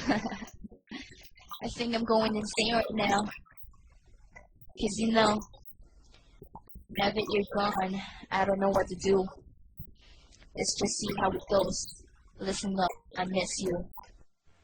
I think I'm going insane right now. Cause you know, now that you're gone, I don't know what to do. Let's just see how it goes. Listen up, I miss you.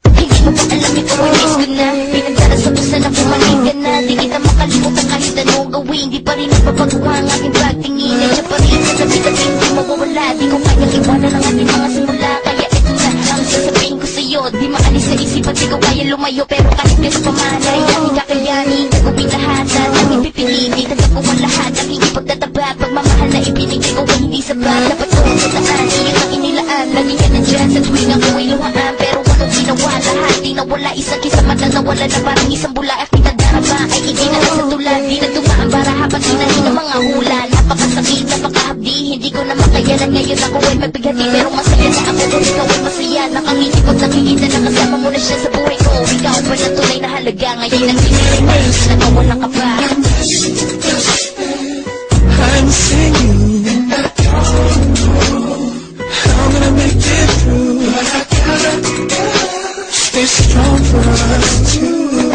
Hindi mo ba alam ito ay miss ko na? Pinagdarasalusan na pumaling ka na. Di kita makalimutan kahit anong gawin. Di pa rin nagpapagawa ang aking pagtingin. Nandiyan pa rin sa tabi-tabi, hindi mawawala. Di ko kayang iwanan ang ating mga simula. Kaya ito na ang sasabihin ko sa'yo. Di maalis sa isipan, di ko kaya lumayo. Pero kahit ganun pamanay, aking kakayanin. Gagawin lahat at aking pipiliin. Tanggap ko ang lahat, aking ipagtatapat. Pagmamahal na ibinigay ko ay hindi sapat. Dapat ko ang tataan, iyon ang inilaan. Lagi ka nandyan sa tuwing ako'y luhaan. Pero anong ginawa? Lahat di nawala, isang kisama na nawala na parang isang bula. At pinadarama ay hindi na sa tulad. Di na dumaan para habang hinahin ang mga hula. Napakasakit, napakahabdi, hindi ko na makayanan. Ngayon ako ay magbigati, pero masaya na ako kung ikaw ay masaya. Nakangiti ko't nakikita na kasama mo na siya sa buhay ko. Ikaw pa na tunay na halaga. Ngayon ang tinirin mo, nagawala ka pa. I'm singing, I don't know how I'm gonna make it through, but I gotta stay strong for us two.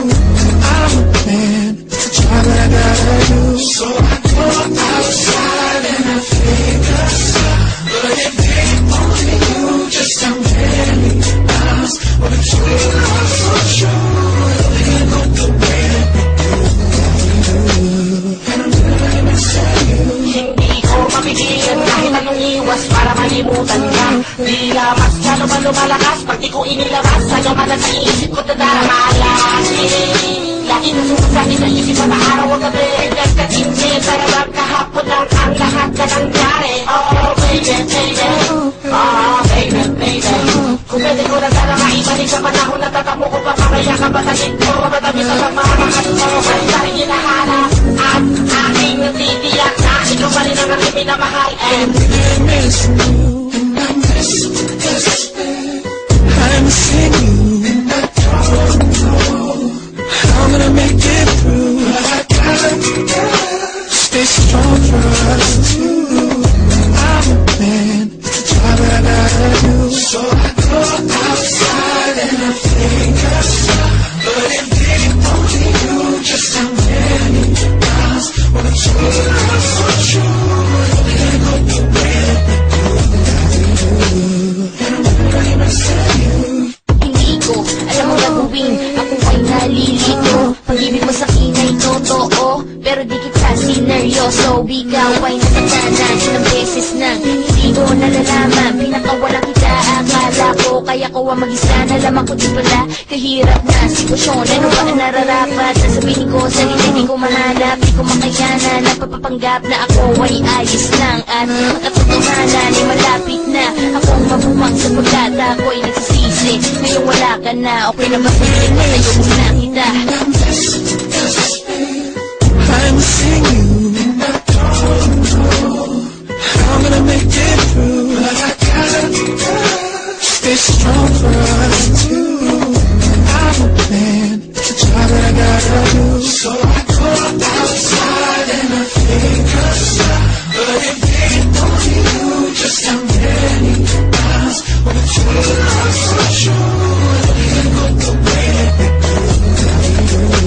I'm a man, it's a job that I gotta do. So I go outside and I think I stop, but it ain't only you, just how many times when it's true, I'm so sure we can go the way that we do. And I'm gonna miss you. Hindi ko mapigilan kahit anong iwas para malimutan ka. Di lamas ka naman lumalakas pag di ko inilabas. Sa'yo man ang naiisip ko tadarama lagi. Lagi na sumasabi sa isip na araw o gabi. Nagkatindi sarap kahapon lang ang lahat na nangyari. Oh baby, baby, oh baby, baby. Kung pwede ko na sana maibalik sa panahon na tatamo ko pa mamaya ka batagin ko. Matabi sa pagmamahal mo ay taring hinahanap at aking natitiyak na ikaw pa rin ang aking minamahal. And I miss you, I miss you, I'm singing, I don't know how I'm gonna make it through, but I gotta stay strong for us two. I'm a man, it's a job that I gotta do. So I go outside and I think I stop, but it ain't only you, just how many times when I'm sure I'm so sure we can go the way that we do. And I'm really missing you. Hindi ko alam mo gagawin, ako ay nalilito. Pag-ibig mo sa'kin ay totoo, pero di kita sineryoso. Ikaw ay nasaktanan ilang beses na hindi ko nalalaman. Pinakawala kita, akala ko kaya ko ang mag-isa. Nalaman ko di pala, kahirap na sitwasyon. Ano ba ang nararapat? Nasabihin ko, sarili di ko mahanap. Di ko makayanan, napapapanggap na ako ay ayos lang. At katotohanan ay malapit na akong mabuwang sapagkat ako'y nagsisisi. Ngayon wala ka na, okay na ba sa'yo? Matayo mo na kita. I'm singing, I don't know how I'm gonna make it through, but I gotta stay strong for us two. I'm a man, it's a job that I gotta do. So I go outside and I think I stop, but it ain't only you, just how many times when it's true, I'm so sure we can go the way that we do.